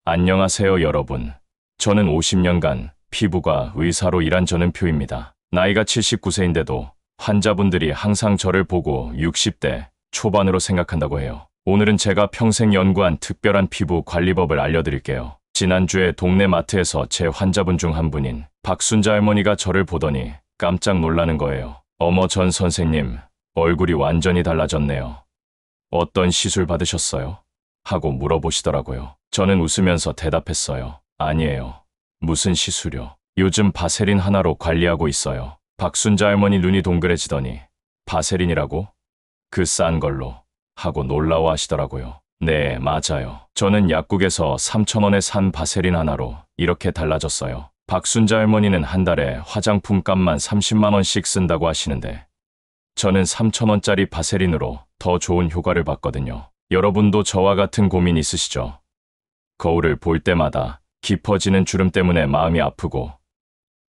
안녕하세요, 여러분. 저는 50년간 피부과 의사로 일한 전은표입니다. 나이가 79세인데도 환자분들이 항상 저를 보고 60대 초반으로 생각한다고 해요. 오늘은 제가 평생 연구한 특별한 피부 관리법을 알려드릴게요. 지난주에 동네 마트에서 제 환자분 중 한 분인 박순자 할머니가 저를 보더니 깜짝 놀라는 거예요. 어머, 전 선생님, 얼굴이 완전히 달라졌네요. 어떤 시술 받으셨어요? 하고 물어보시더라고요. 저는 웃으면서 대답했어요. 아니에요. 무슨 시술요? 요즘 바세린 하나로 관리하고 있어요. 박순자 할머니 눈이 동그래지더니 바세린이라고? 그 싼 걸로? 하고 놀라워하시더라고요. 네, 맞아요. 저는 약국에서 3,000원에 산 바세린 하나로 이렇게 달라졌어요. 박순자 할머니는 한 달에 화장품 값만 30만 원씩 쓴다고 하시는데 저는 3,000원짜리 바세린으로 더 좋은 효과를 봤거든요. 여러분도 저와 같은 고민 있으시죠? 거울을 볼 때마다 깊어지는 주름 때문에 마음이 아프고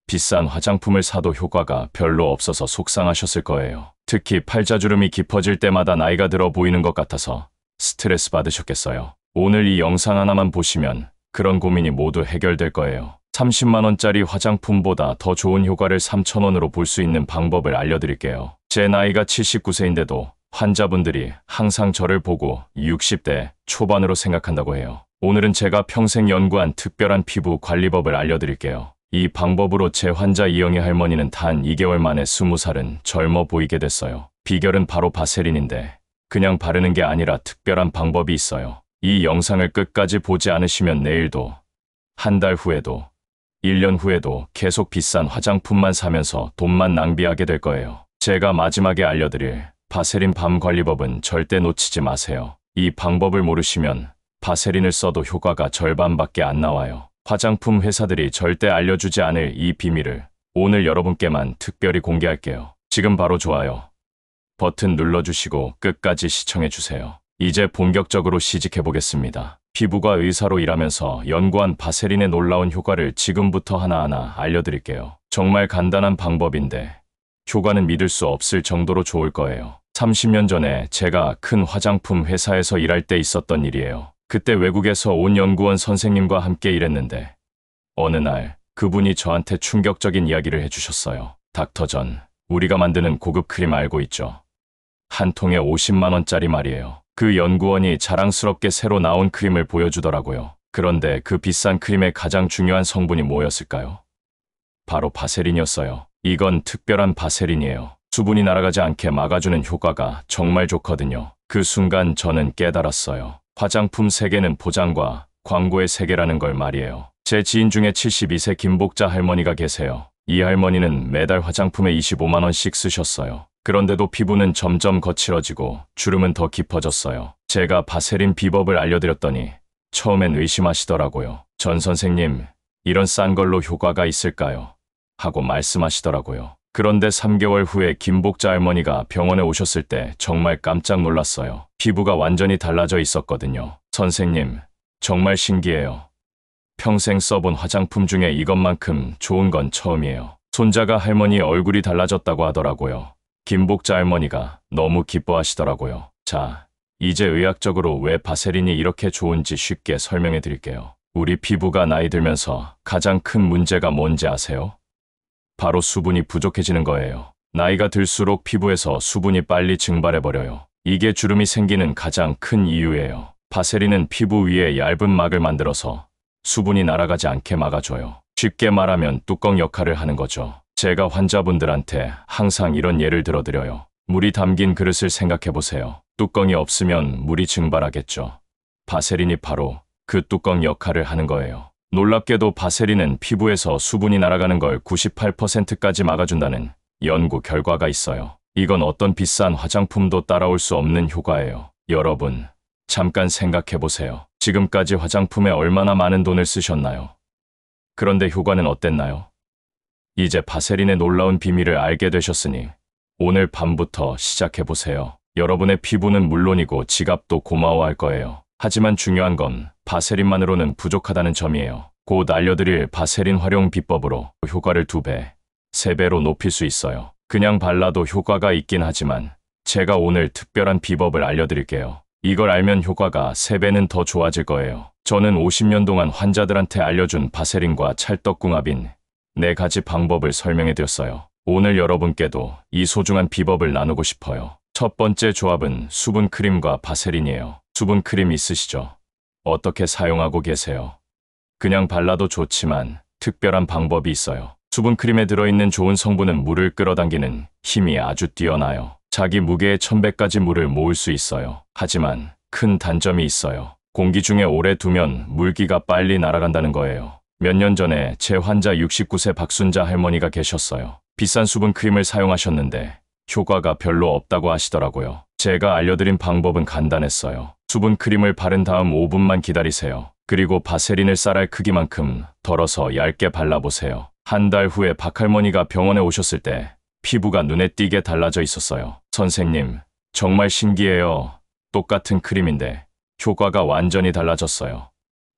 비싼 화장품을 사도 효과가 별로 없어서 속상하셨을 거예요. 특히 팔자주름이 깊어질 때마다 나이가 들어 보이는 것 같아서 스트레스 받으셨겠어요. 오늘 이 영상 하나만 보시면 그런 고민이 모두 해결될 거예요. 30만 원짜리 화장품보다 더 좋은 효과를 3,000원으로 볼 수 있는 방법을 알려드릴게요. 제 나이가 79세인데도 환자분들이 항상 저를 보고 60대 초반으로 생각한다고 해요. 오늘은 제가 평생 연구한 특별한 피부 관리법을 알려드릴게요. 이 방법으로 제 환자 이영희 할머니는 단 2개월 만에 20살은 젊어 보이게 됐어요. 비결은 바로 바세린인데 그냥 바르는 게 아니라 특별한 방법이 있어요. 이 영상을 끝까지 보지 않으시면 내일도, 한 달 후에도, 1년 후에도 계속 비싼 화장품만 사면서 돈만 낭비하게 될 거예요. 제가 마지막에 알려드릴 바세린 밤 관리법은 절대 놓치지 마세요. 이 방법을 모르시면 바세린을 써도 효과가 절반밖에 안 나와요. 화장품 회사들이 절대 알려주지 않을 이 비밀을 오늘 여러분께만 특별히 공개할게요. 지금 바로 좋아요 버튼 눌러주시고 끝까지 시청해주세요. 이제 본격적으로 시작해보겠습니다. 피부과 의사로 일하면서 연구한 바세린의 놀라운 효과를 지금부터 하나하나 알려드릴게요. 정말 간단한 방법인데 효과는 믿을 수 없을 정도로 좋을 거예요. 30년 전에 제가 큰 화장품 회사에서 일할 때 있었던 일이에요. 그때 외국에서 온 연구원 선생님과 함께 일했는데 어느 날 그분이 저한테 충격적인 이야기를 해주셨어요. 닥터 존, 우리가 만드는 고급 크림 알고 있죠? 한 통에 50만 원짜리 말이에요. 그 연구원이 자랑스럽게 새로 나온 크림을 보여주더라고요. 그런데 그 비싼 크림의 가장 중요한 성분이 뭐였을까요? 바로 바세린이었어요. 이건 특별한 바세린이에요. 수분이 날아가지 않게 막아주는 효과가 정말 좋거든요. 그 순간 저는 깨달았어요. 화장품 세계는 포장과 광고의 세계라는 걸 말이에요. 제 지인 중에 72세 김복자 할머니가 계세요. 이 할머니는 매달 화장품에 25만 원씩 쓰셨어요. 그런데도 피부는 점점 거칠어지고 주름은 더 깊어졌어요. 제가 바세린 비법을 알려드렸더니 처음엔 의심하시더라고요. 전 선생님, 이런 싼 걸로 효과가 있을까요? 하고 말씀하시더라고요. 그런데 3개월 후에 김복자 할머니가 병원에 오셨을 때 정말 깜짝 놀랐어요. 피부가 완전히 달라져 있었거든요. 선생님, 정말 신기해요. 평생 써본 화장품 중에 이것만큼 좋은 건 처음이에요. 손자가 할머니 얼굴이 달라졌다고 하더라고요. 김복자 할머니가 너무 기뻐하시더라고요. 자, 이제 의학적으로 왜 바세린이 이렇게 좋은지 쉽게 설명해 드릴게요. 우리 피부가 나이 들면서 가장 큰 문제가 뭔지 아세요? 바로 수분이 부족해지는 거예요. 나이가 들수록 피부에서 수분이 빨리 증발해버려요. 이게 주름이 생기는 가장 큰 이유예요. 바세린은 피부 위에 얇은 막을 만들어서 수분이 날아가지 않게 막아줘요. 쉽게 말하면 뚜껑 역할을 하는 거죠. 제가 환자분들한테 항상 이런 예를 들어드려요. 물이 담긴 그릇을 생각해보세요. 뚜껑이 없으면 물이 증발하겠죠. 바세린이 바로 그 뚜껑 역할을 하는 거예요. 놀랍게도 바세린은 피부에서 수분이 날아가는 걸 98%까지 막아준다는 연구 결과가 있어요. 이건 어떤 비싼 화장품도 따라올 수 없는 효과예요. 여러분, 잠깐 생각해보세요. 지금까지 화장품에 얼마나 많은 돈을 쓰셨나요? 그런데 효과는 어땠나요? 이제 바세린의 놀라운 비밀을 알게 되셨으니 오늘 밤부터 시작해보세요. 여러분의 피부는 물론이고 지갑도 고마워할 거예요. 하지만 중요한 건 바세린만으로는 부족하다는 점이에요. 곧 알려드릴 바세린 활용 비법으로 효과를 2배, 3배로 높일 수 있어요. 그냥 발라도 효과가 있긴 하지만 제가 오늘 특별한 비법을 알려드릴게요. 이걸 알면 효과가 3배는 더 좋아질 거예요. 저는 50년 동안 환자들한테 알려준 바세린과 찰떡궁합인 4가지 방법을 설명해 드렸어요. 오늘 여러분께도 이 소중한 비법을 나누고 싶어요. 첫 번째 조합은 수분 크림과 바세린이에요. 수분 크림 있으시죠? 어떻게 사용하고 계세요? 그냥 발라도 좋지만 특별한 방법이 있어요. 수분 크림에 들어있는 좋은 성분은 물을 끌어당기는 힘이 아주 뛰어나요. 자기 무게의 1000배까지 물을 모을 수 있어요. 하지만 큰 단점이 있어요. 공기 중에 오래 두면 물기가 빨리 날아간다는 거예요. 몇 년 전에 제 환자 69세 박순자 할머니가 계셨어요. 비싼 수분 크림을 사용하셨는데 효과가 별로 없다고 하시더라고요. 제가 알려드린 방법은 간단했어요. 수분 크림을 바른 다음 5분만 기다리세요. 그리고 바세린을 쌀알 크기만큼 덜어서 얇게 발라보세요. 한 달 후에 박할머니가 병원에 오셨을 때 피부가 눈에 띄게 달라져 있었어요. 선생님, 정말 신기해요. 똑같은 크림인데 효과가 완전히 달라졌어요.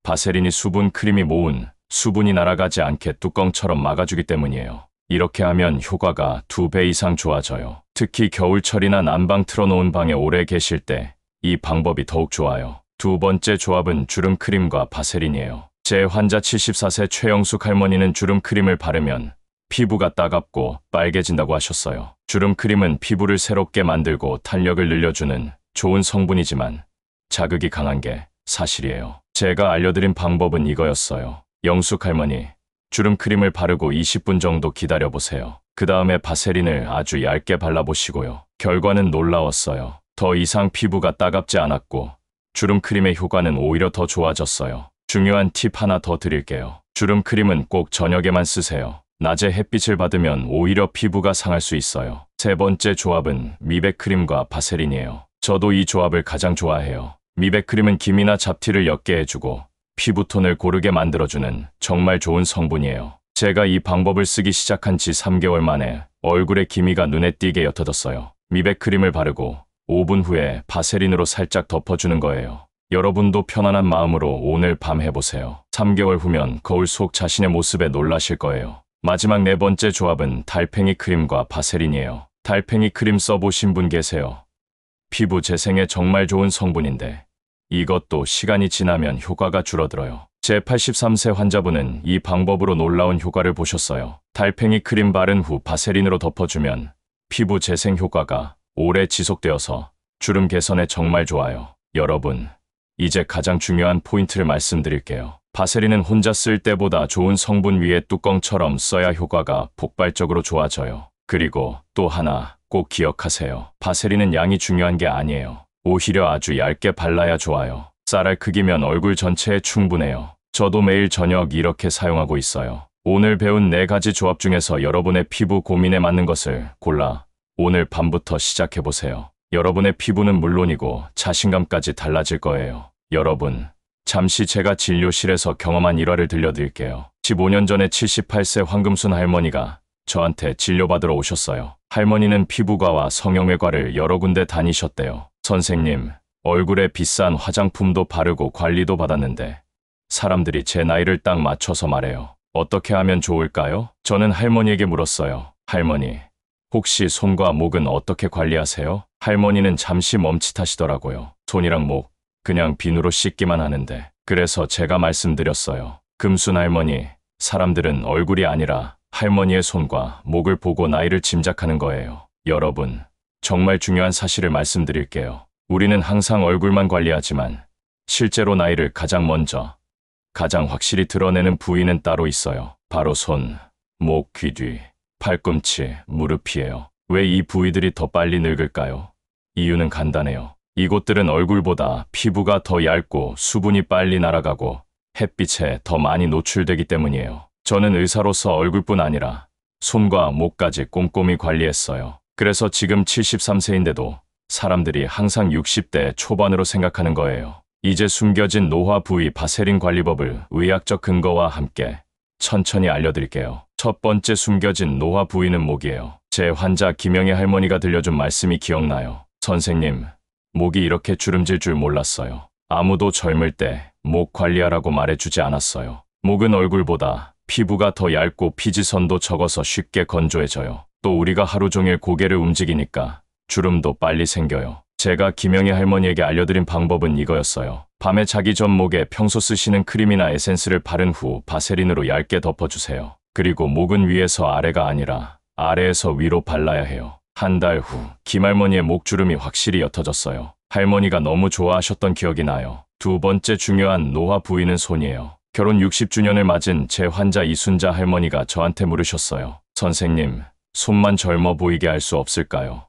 바세린이 수분 크림이 모은 수분이 날아가지 않게 뚜껑처럼 막아주기 때문이에요. 이렇게 하면 효과가 2배 이상 좋아져요. 특히 겨울철이나 난방 틀어놓은 방에 오래 계실 때 이 방법이 더욱 좋아요. 두 번째 조합은 주름 크림과 바세린이에요. 제 환자 74세 최영숙 할머니는 주름 크림을 바르면 피부가 따갑고 빨개진다고 하셨어요. 주름 크림은 피부를 새롭게 만들고 탄력을 늘려주는 좋은 성분이지만 자극이 강한 게 사실이에요. 제가 알려드린 방법은 이거였어요. 영숙 할머니, 주름 크림을 바르고 20분 정도 기다려보세요. 그 다음에 바세린을 아주 얇게 발라보시고요. 결과는 놀라웠어요. 더 이상 피부가 따갑지 않았고 주름 크림의 효과는 오히려 더 좋아졌어요. 중요한 팁 하나 더 드릴게요. 주름 크림은 꼭 저녁에만 쓰세요. 낮에 햇빛을 받으면 오히려 피부가 상할 수 있어요. 세 번째 조합은 미백 크림과 바세린이에요. 저도 이 조합을 가장 좋아해요. 미백 크림은 기미나 잡티를 옅게 해주고 피부톤을 고르게 만들어주는 정말 좋은 성분이에요. 제가 이 방법을 쓰기 시작한 지 3개월 만에 얼굴에 기미가 눈에 띄게 옅어졌어요. 미백 크림을 바르고 5분 후에 바세린으로 살짝 덮어주는 거예요. 여러분도 편안한 마음으로 오늘 밤 해보세요. 3개월 후면 거울 속 자신의 모습에 놀라실 거예요. 마지막 4번째 조합은 달팽이 크림과 바세린이에요. 달팽이 크림 써보신 분 계세요? 피부 재생에 정말 좋은 성분인데 이것도 시간이 지나면 효과가 줄어들어요. 제 83세 환자분은 이 방법으로 놀라운 효과를 보셨어요. 달팽이 크림 바른 후 바세린으로 덮어주면 피부 재생 효과가 오래 지속되어서 주름 개선에 정말 좋아요. 여러분, 이제 가장 중요한 포인트를 말씀드릴게요. 바세린은 혼자 쓸 때보다 좋은 성분 위에 뚜껑처럼 써야 효과가 폭발적으로 좋아져요. 그리고 또 하나 꼭 기억하세요. 바세린은 양이 중요한 게 아니에요. 오히려 아주 얇게 발라야 좋아요. 쌀알 크기면 얼굴 전체에 충분해요. 저도 매일 저녁 이렇게 사용하고 있어요. 오늘 배운 4가지 조합 중에서 여러분의 피부 고민에 맞는 것을 골라 오늘 밤부터 시작해보세요. 여러분의 피부는 물론이고 자신감까지 달라질 거예요. 여러분, 잠시 제가 진료실에서 경험한 일화를 들려드릴게요. 15년 전에 78세 황금순 할머니가 저한테 진료받으러 오셨어요. 할머니는 피부과와 성형외과를 여러 군데 다니셨대요. 선생님, 얼굴에 비싼 화장품도 바르고 관리도 받았는데 사람들이 제 나이를 딱 맞춰서 말해요. 어떻게 하면 좋을까요? 저는 할머니에게 물었어요. 할머니, 혹시 손과 목은 어떻게 관리하세요? 할머니는 잠시 멈칫하시더라고요. 손이랑 목, 그냥 비누로 씻기만 하는데. 그래서 제가 말씀드렸어요. 금순 할머니, 사람들은 얼굴이 아니라 할머니의 손과 목을 보고 나이를 짐작하는 거예요. 여러분, 정말 중요한 사실을 말씀드릴게요. 우리는 항상 얼굴만 관리하지만 실제로 나이를 가장 먼저, 가장 확실히 드러내는 부위는 따로 있어요. 바로 손, 목, 귀 뒤, 팔꿈치, 무릎이에요. 왜 이 부위들이 더 빨리 늙을까요? 이유는 간단해요. 이곳들은 얼굴보다 피부가 더 얇고 수분이 빨리 날아가고 햇빛에 더 많이 노출되기 때문이에요. 저는 의사로서 얼굴뿐 아니라 손과 목까지 꼼꼼히 관리했어요. 그래서 지금 73세인데도 사람들이 항상 60대 초반으로 생각하는 거예요. 이제 숨겨진 노화 부위 바세린 관리법을 의학적 근거와 함께 천천히 알려드릴게요. 첫 번째 숨겨진 노화 부위는 목이에요. 제 환자 김영애 할머니가 들려준 말씀이 기억나요. 선생님, 목이 이렇게 주름질 줄 몰랐어요. 아무도 젊을 때 목 관리하라고 말해주지 않았어요. 목은 얼굴보다 피부가 더 얇고 피지선도 적어서 쉽게 건조해져요. 또 우리가 하루 종일 고개를 움직이니까 주름도 빨리 생겨요. 제가 김영희 할머니에게 알려드린 방법은 이거였어요. 밤에 자기 전 목에 평소 쓰시는 크림이나 에센스를 바른 후 바세린으로 얇게 덮어주세요. 그리고 목은 위에서 아래가 아니라 아래에서 위로 발라야 해요. 한 달 후 김할머니의 목주름이 확실히 옅어졌어요. 할머니가 너무 좋아하셨던 기억이 나요. 두 번째 중요한 노화 부위는 손이에요. 결혼 60주년을 맞은 제 환자 이순자 할머니가 저한테 물으셨어요. 선생님, 손만 젊어 보이게 할 수 없을까요?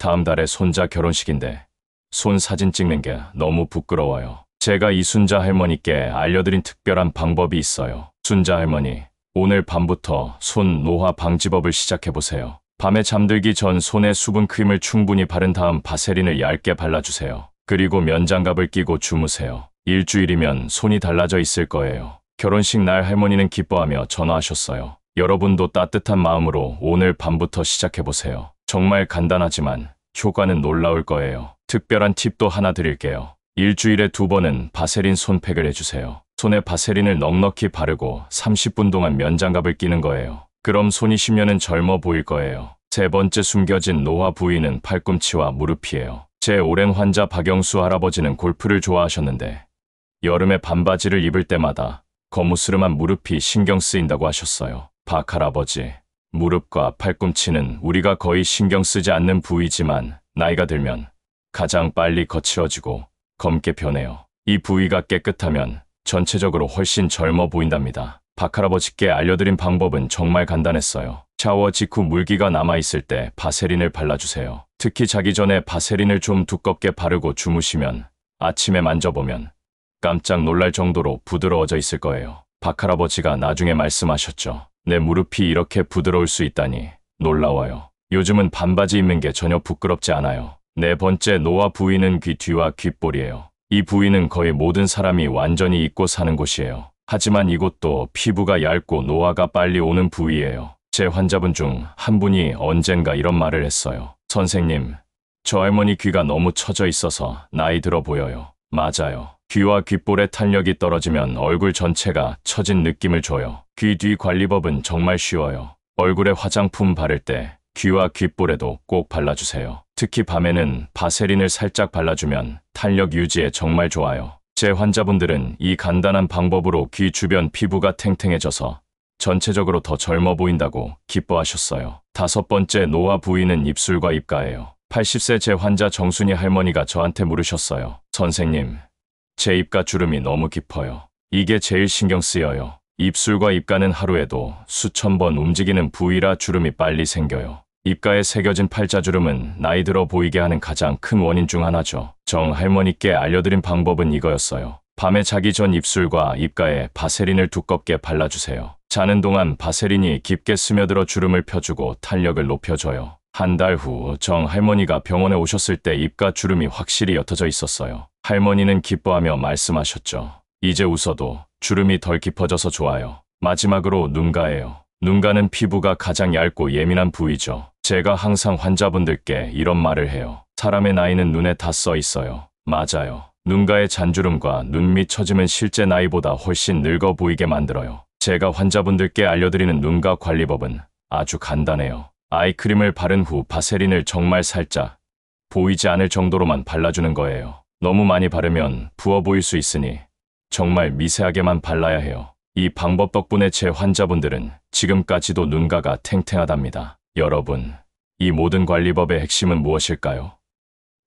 다음 달에 손자 결혼식인데 손 사진 찍는 게 너무 부끄러워요. 제가 이순자 할머니께 알려드린 특별한 방법이 있어요. 순자 할머니, 오늘 밤부터 손 노화 방지법을 시작해보세요. 밤에 잠들기 전 손에 수분 크림을 충분히 바른 다음 바세린을 얇게 발라주세요. 그리고 면장갑을 끼고 주무세요. 일주일이면 손이 달라져 있을 거예요. 결혼식 날 할머니는 기뻐하며 전화하셨어요. 여러분도 따뜻한 마음으로 오늘 밤부터 시작해보세요. 정말 간단하지만 효과는 놀라울 거예요. 특별한 팁도 하나 드릴게요. 일주일에 2번은 바세린 손팩을 해주세요. 손에 바세린을 넉넉히 바르고 30분 동안 면장갑을 끼는 거예요. 그럼 손이 쉬면은 젊어 보일 거예요. 세 번째 숨겨진 노화 부위는 팔꿈치와 무릎이에요. 제 오랜 환자 박영수 할아버지는 골프를 좋아하셨는데 여름에 반바지를 입을 때마다 거무스름한 무릎이 신경 쓰인다고 하셨어요. 박 할아버지, 무릎과 팔꿈치는 우리가 거의 신경 쓰지 않는 부위지만 나이가 들면 가장 빨리 거칠어지고 검게 변해요. 이 부위가 깨끗하면 전체적으로 훨씬 젊어 보인답니다. 박 할아버지께 알려드린 방법은 정말 간단했어요. 샤워 직후 물기가 남아있을 때 바세린을 발라주세요. 특히 자기 전에 바세린을 좀 두껍게 바르고 주무시면 아침에 만져보면 깜짝 놀랄 정도로 부드러워져 있을 거예요. 박 할아버지가 나중에 말씀하셨죠. 내 무릎이 이렇게 부드러울 수 있다니 놀라워요. 요즘은 반바지 입는 게 전혀 부끄럽지 않아요. 네 번째 노화 부위는 귀 뒤와 귓볼이에요. 이 부위는 거의 모든 사람이 완전히 잊고 사는 곳이에요. 하지만 이곳도 피부가 얇고 노화가 빨리 오는 부위예요. 제 환자분 중 한 분이 언젠가 이런 말을 했어요. 선생님, 저 할머니 귀가 너무 처져 있어서 나이 들어 보여요. 맞아요. 귀와 귓볼의 탄력이 떨어지면 얼굴 전체가 처진 느낌을 줘요. 귀 뒤 관리법은 정말 쉬워요. 얼굴에 화장품 바를 때 귀와 귓볼에도 꼭 발라주세요. 특히 밤에는 바세린을 살짝 발라주면 탄력 유지에 정말 좋아요. 제 환자분들은 이 간단한 방법으로 귀 주변 피부가 탱탱해져서 전체적으로 더 젊어 보인다고 기뻐하셨어요. 다섯 번째 노화 부위는 입술과 입가예요. 80세 제 환자 정순이 할머니가 저한테 물으셨어요. 선생님, 제 입가 주름이 너무 깊어요. 이게 제일 신경 쓰여요. 입술과 입가는 하루에도 수천 번 움직이는 부위라 주름이 빨리 생겨요. 입가에 새겨진 팔자주름은 나이 들어 보이게 하는 가장 큰 원인 중 하나죠. 정 할머니께 알려드린 방법은 이거였어요. 밤에 자기 전 입술과 입가에 바세린을 두껍게 발라주세요. 자는 동안 바세린이 깊게 스며들어 주름을 펴주고 탄력을 높여줘요. 한 달 후 정 할머니가 병원에 오셨을 때 입가 주름이 확실히 옅어져 있었어요. 할머니는 기뻐하며 말씀하셨죠. 이제 웃어도 주름이 덜 깊어져서 좋아요. 마지막으로 눈가예요. 눈가는 피부가 가장 얇고 예민한 부위죠. 제가 항상 환자분들께 이런 말을 해요. 사람의 나이는 눈에 다 써 있어요. 맞아요. 눈가의 잔주름과 눈 밑 처짐은 실제 나이보다 훨씬 늙어 보이게 만들어요. 제가 환자분들께 알려드리는 눈가 관리법은 아주 간단해요. 아이크림을 바른 후 바세린을 정말 살짝 보이지 않을 정도로만 발라주는 거예요. 너무 많이 바르면 부어 보일 수 있으니 정말 미세하게만 발라야 해요. 이 방법 덕분에 제 환자분들은 지금까지도 눈가가 탱탱하답니다. 여러분, 이 모든 관리법의 핵심은 무엇일까요?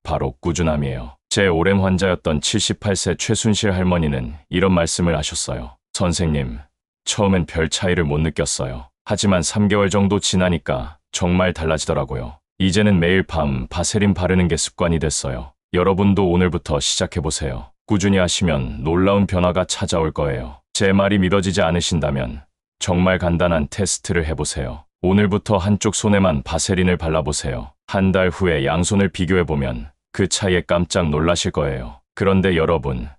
바로 꾸준함이에요. 제 오랜 환자였던 78세 최순실 할머니는 이런 말씀을 하셨어요. 선생님, 처음엔 별 차이를 못 느꼈어요. 하지만 3개월 정도 지나니까 정말 달라지더라고요. 이제는 매일 밤 바세린 바르는 게 습관이 됐어요. 여러분도 오늘부터 시작해보세요. 꾸준히 하시면 놀라운 변화가 찾아올 거예요. 제 말이 믿어지지 않으신다면 정말 간단한 테스트를 해보세요. 오늘부터 한쪽 손에만 바세린을 발라보세요. 한 달 후에 양손을 비교해보면 그 차이에 깜짝 놀라실 거예요. 그런데 여러분,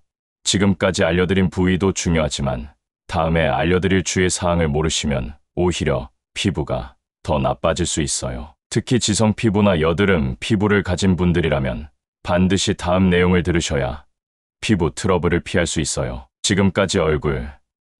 지금까지 알려드린 부위도 중요하지만 다음에 알려드릴 주의 사항을 모르시면 오히려 피부가 더 나빠질 수 있어요. 특히 지성 피부나 여드름 피부를 가진 분들이라면 반드시 다음 내용을 들으셔야 피부 트러블을 피할 수 있어요. 지금까지 얼굴,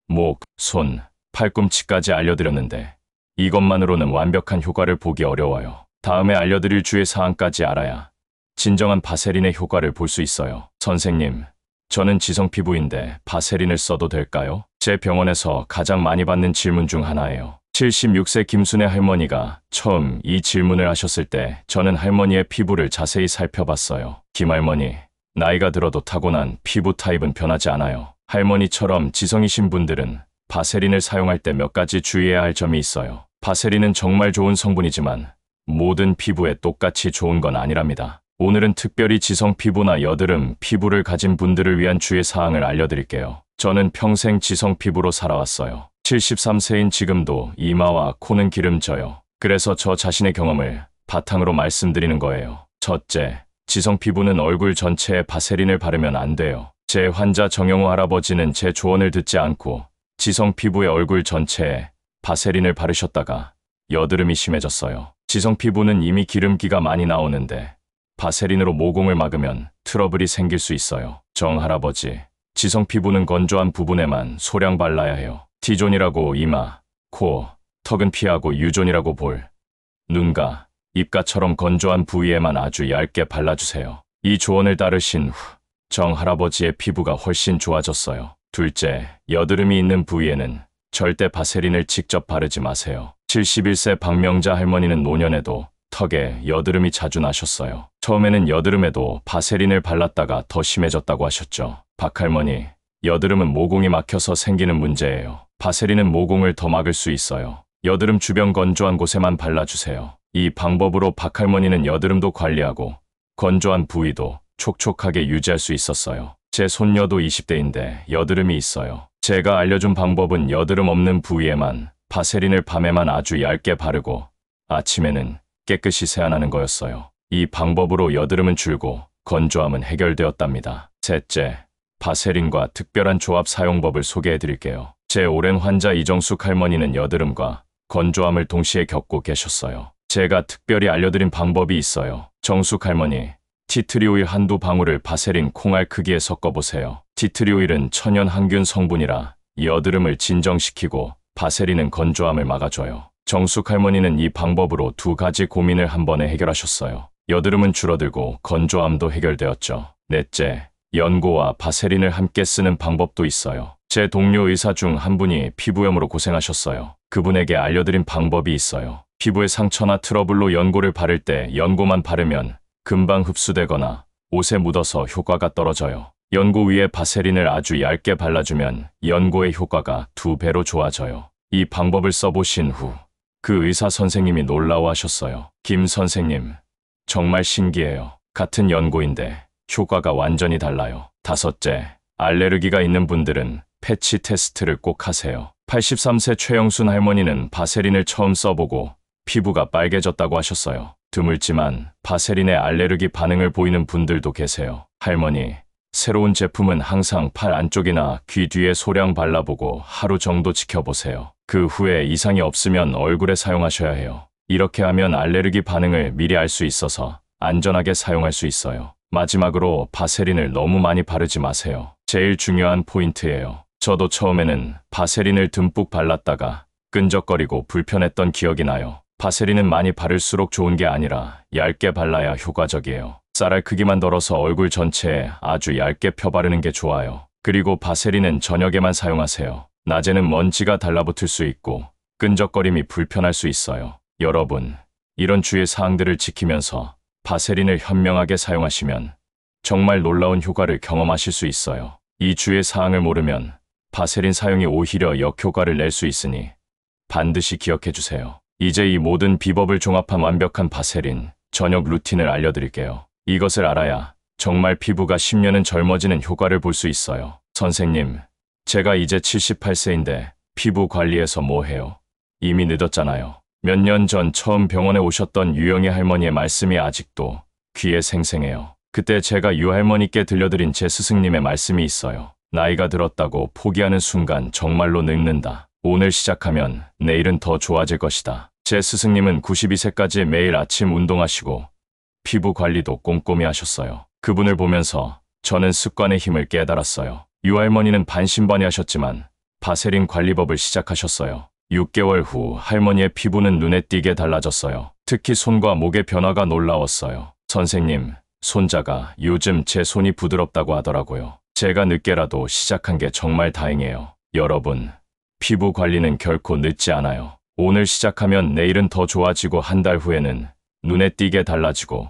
목, 손, 팔꿈치까지 알려드렸는데 이것만으로는 완벽한 효과를 보기 어려워요. 다음에 알려드릴 주의 사항까지 알아야 진정한 바세린의 효과를 볼 수 있어요. 선생님, 저는 지성 피부인데 바세린을 써도 될까요? 제 병원에서 가장 많이 받는 질문 중 하나예요. 76세 김순애 할머니가 처음 이 질문을 하셨을 때 저는 할머니의 피부를 자세히 살펴봤어요. 김할머니, 나이가 들어도 타고난 피부 타입은 변하지 않아요. 할머니처럼 지성이신 분들은 바세린을 사용할 때 몇 가지 주의해야 할 점이 있어요. 바세린은 정말 좋은 성분이지만 모든 피부에 똑같이 좋은 건 아니랍니다. 오늘은 특별히 지성 피부나 여드름 피부를 가진 분들을 위한 주의 사항을 알려드릴게요. 저는 평생 지성 피부로 살아왔어요. 73세인 지금도 이마와 코는 기름져요. 그래서 저 자신의 경험을 바탕으로 말씀드리는 거예요. 첫째, 지성 피부는 얼굴 전체에 바세린을 바르면 안 돼요. 제 환자 정영호 할아버지는 제 조언을 듣지 않고 지성 피부의 얼굴 전체에 바세린을 바르셨다가 여드름이 심해졌어요. 지성 피부는 이미 기름기가 많이 나오는데 바세린으로 모공을 막으면 트러블이 생길 수 있어요. 정 할아버지, 지성 피부는 건조한 부분에만 소량 발라야 해요. T존이라고 이마, 코, 턱은 피하고 U존이라고 볼, 눈가, 입가처럼 건조한 부위에만 아주 얇게 발라주세요. 이 조언을 따르신 후 정 할아버지의 피부가 훨씬 좋아졌어요. 둘째, 여드름이 있는 부위에는 절대 바세린을 직접 바르지 마세요. 71세 박명자 할머니는 노년에도 턱에 여드름이 자주 나셨어요. 처음에는 여드름에도 바세린을 발랐다가 더 심해졌다고 하셨죠. 박 할머니, 여드름은 모공이 막혀서 생기는 문제예요. 바세린은 모공을 더 막을 수 있어요. 여드름 주변 건조한 곳에만 발라주세요. 이 방법으로 박 할머니는 여드름도 관리하고 건조한 부위도 촉촉하게 유지할 수 있었어요. 제 손녀도 20대인데 여드름이 있어요. 제가 알려준 방법은 여드름 없는 부위에만 바세린을 밤에만 아주 얇게 바르고 아침에는 깨끗이 세안하는 거였어요. 이 방법으로 여드름은 줄고 건조함은 해결되었답니다. 셋째, 바세린과 특별한 조합 사용법을 소개해 드릴게요. 제 오랜 환자 이정숙 할머니는 여드름과 건조함을 동시에 겪고 계셨어요. 제가 특별히 알려드린 방법이 있어요. 정숙 할머니, 티트리 오일 한두 방울을 바세린 콩알 크기에 섞어보세요. 티트리 오일은 천연 항균 성분이라 여드름을 진정시키고 바세린은 건조함을 막아줘요. 정숙 할머니는 이 방법으로 두 가지 고민을 한 번에 해결하셨어요. 여드름은 줄어들고 건조함도 해결되었죠. 넷째, 연고와 바세린을 함께 쓰는 방법도 있어요. 제 동료 의사 중 한 분이 피부염으로 고생하셨어요. 그분에게 알려드린 방법이 있어요. 피부에 상처나 트러블로 연고를 바를 때 연고만 바르면 금방 흡수되거나 옷에 묻어서 효과가 떨어져요. 연고 위에 바세린을 아주 얇게 발라주면 연고의 효과가 2배로 좋아져요. 이 방법을 써보신 후 그 의사 선생님이 놀라워하셨어요. 김 선생님, 정말 신기해요. 같은 연고인데 효과가 완전히 달라요. 다섯째, 알레르기가 있는 분들은 패치 테스트를 꼭 하세요. 83세 최영순 할머니는 바세린을 처음 써보고 피부가 빨개졌다고 하셨어요. 드물지만 바세린에 알레르기 반응을 보이는 분들도 계세요. 할머니, 새로운 제품은 항상 팔 안쪽이나 귀 뒤에 소량 발라보고 하루 정도 지켜보세요. 그 후에 이상이 없으면 얼굴에 사용하셔야 해요. 이렇게 하면 알레르기 반응을 미리 알 수 있어서 안전하게 사용할 수 있어요. 마지막으로 바세린을 너무 많이 바르지 마세요. 제일 중요한 포인트예요. 저도 처음에는 바세린을 듬뿍 발랐다가 끈적거리고 불편했던 기억이 나요. 바세린은 많이 바를수록 좋은 게 아니라 얇게 발라야 효과적이에요. 쌀알 크기만 덜어서 얼굴 전체에 아주 얇게 펴바르는 게 좋아요. 그리고 바세린은 저녁에만 사용하세요. 낮에는 먼지가 달라붙을 수 있고 끈적거림이 불편할 수 있어요. 여러분, 이런 주의 사항들을 지키면서 바세린을 현명하게 사용하시면 정말 놀라운 효과를 경험하실 수 있어요. 이 주의 사항을 모르면 바세린 사용이 오히려 역효과를 낼 수 있으니 반드시 기억해 주세요. 이제 이 모든 비법을 종합한 완벽한 바세린 저녁 루틴을 알려드릴게요. 이것을 알아야 정말 피부가 10년은 젊어지는 효과를 볼 수 있어요. 선생님, 제가 이제 78세인데 피부 관리해서 뭐 해요? 이미 늦었잖아요. 몇 년 전 처음 병원에 오셨던 유영애 할머니의 말씀이 아직도 귀에 생생해요. 그때 제가 유 할머니께 들려드린 제 스승님의 말씀이 있어요. 나이가 들었다고 포기하는 순간 정말로 늙는다. 오늘 시작하면 내일은 더 좋아질 것이다. 제 스승님은 92세까지 매일 아침 운동하시고 피부 관리도 꼼꼼히 하셨어요. 그분을 보면서 저는 습관의 힘을 깨달았어요. 유 할머니는 반신반의하셨지만 바세린 관리법을 시작하셨어요. 6개월 후 할머니의 피부는 눈에 띄게 달라졌어요. 특히 손과 목의 변화가 놀라웠어요. 선생님, 손자가 요즘 제 손이 부드럽다고 하더라고요. 제가 늦게라도 시작한 게 정말 다행이에요. 여러분, 피부 관리는 결코 늦지 않아요. 오늘 시작하면 내일은 더 좋아지고 한 달 후에는 눈에 띄게 달라지고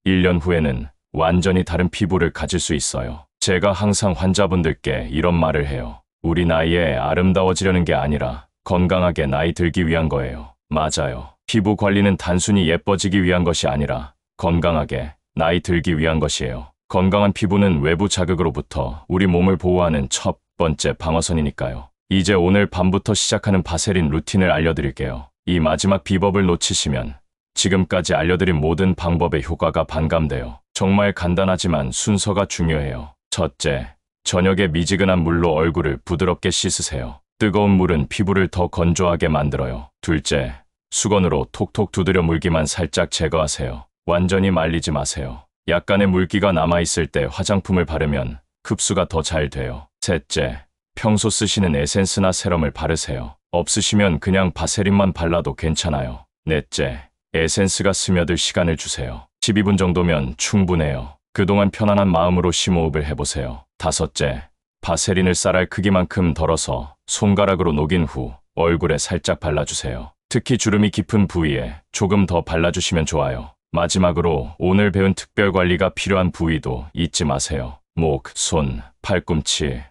1년 후에는 완전히 다른 피부를 가질 수 있어요. 제가 항상 환자분들께 이런 말을 해요. 우리 나이에 아름다워지려는 게 아니라 건강하게 나이 들기 위한 거예요. 맞아요. 피부 관리는 단순히 예뻐지기 위한 것이 아니라 건강하게 나이 들기 위한 것이에요. 건강한 피부는 외부 자극으로부터 우리 몸을 보호하는 첫 번째 방어선이니까요. 이제 오늘 밤부터 시작하는 바세린 루틴을 알려드릴게요. 이 마지막 비법을 놓치시면 지금까지 알려드린 모든 방법의 효과가 반감돼요. 정말 간단하지만 순서가 중요해요. 첫째, 저녁에 미지근한 물로 얼굴을 부드럽게 씻으세요. 뜨거운 물은 피부를 더 건조하게 만들어요. 둘째, 수건으로 톡톡 두드려 물기만 살짝 제거하세요. 완전히 말리지 마세요. 약간의 물기가 남아있을 때 화장품을 바르면 흡수가 더 잘 돼요. 셋째, 평소 쓰시는 에센스나 세럼을 바르세요. 없으시면 그냥 바세린만 발라도 괜찮아요. 넷째, 에센스가 스며들 시간을 주세요. 12분 정도면 충분해요. 그동안 편안한 마음으로 심호흡을 해보세요. 다섯째, 바세린을 쌀알 크기만큼 덜어서 손가락으로 녹인 후 얼굴에 살짝 발라주세요. 특히 주름이 깊은 부위에 조금 더 발라주시면 좋아요. 마지막으로 오늘 배운 특별 관리가 필요한 부위도 잊지 마세요. 목, 손, 팔꿈치,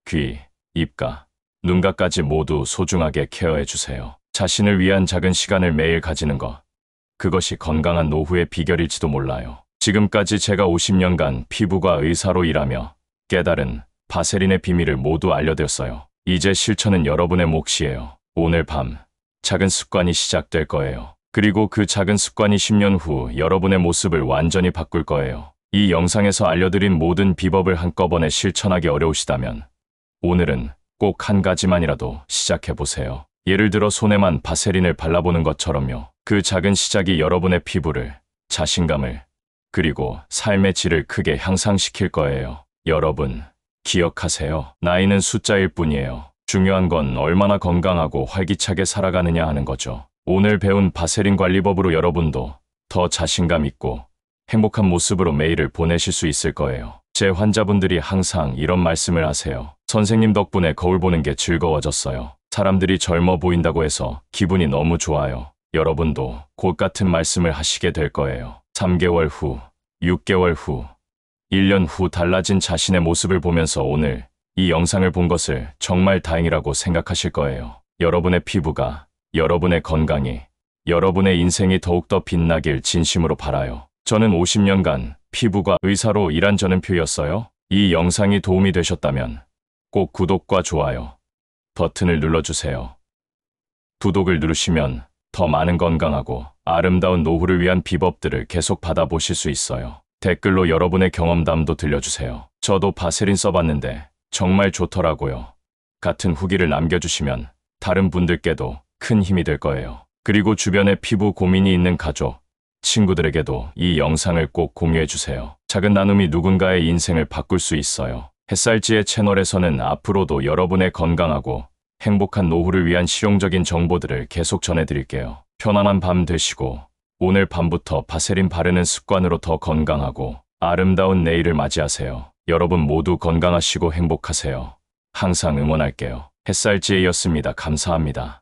귀, 입가, 눈가까지 모두 소중하게 케어해주세요. 자신을 위한 작은 시간을 매일 가지는 것. 그것이 건강한 노후의 비결일지도 몰라요. 지금까지 제가 50년간 피부과 의사로 일하며 깨달은 바세린의 비밀을 모두 알려드렸어요. 이제 실천은 여러분의 몫이에요. 오늘 밤 작은 습관이 시작될 거예요. 그리고 그 작은 습관이 10년 후 여러분의 모습을 완전히 바꿀 거예요. 이 영상에서 알려드린 모든 비법을 한꺼번에 실천하기 어려우시다면 오늘은 꼭 한 가지만이라도 시작해보세요. 예를 들어 손에만 바세린을 발라보는 것처럼요. 그 작은 시작이 여러분의 피부를, 자신감을, 그리고 삶의 질을 크게 향상시킬 거예요. 여러분, 기억하세요. 나이는 숫자일 뿐이에요. 중요한 건 얼마나 건강하고 활기차게 살아가느냐 하는 거죠. 오늘 배운 바세린 관리법으로 여러분도 더 자신감 있고 행복한 모습으로 매일을 보내실 수 있을 거예요. 제 환자분들이 항상 이런 말씀을 하세요. 선생님 덕분에 거울 보는 게 즐거워졌어요. 사람들이 젊어 보인다고 해서 기분이 너무 좋아요. 여러분도 곧 같은 말씀을 하시게 될 거예요. 3개월 후, 6개월 후, 1년 후 달라진 자신의 모습을 보면서 오늘 이 영상을 본 것을 정말 다행이라고 생각하실 거예요. 여러분의 피부가, 여러분의 건강이, 여러분의 인생이 더욱더 빛나길 진심으로 바라요. 저는 50년간 피부과 의사로 일한 전은표였어요. 이 영상이 도움이 되셨다면 꼭 구독과 좋아요 버튼을 눌러주세요. 구독을 누르시면 더 많은 건강하고 아름다운 노후를 위한 비법들을 계속 받아보실 수 있어요. 댓글로 여러분의 경험담도 들려주세요. 저도 바세린 써봤는데 정말 좋더라고요. 같은 후기를 남겨주시면 다른 분들께도 큰 힘이 될 거예요. 그리고 주변에 피부 고민이 있는 가족, 친구들에게도 이 영상을 꼭 공유해주세요. 작은 나눔이 누군가의 인생을 바꿀 수 있어요. 햇살지의 채널에서는 앞으로도 여러분의 건강하고 행복한 노후를 위한 실용적인 정보들을 계속 전해드릴게요. 편안한 밤 되시고 오늘 밤부터 바세린 바르는 습관으로 더 건강하고 아름다운 내일을 맞이하세요. 여러분 모두 건강하시고 행복하세요. 항상 응원할게요. 햇살지혜였습니다. 감사합니다.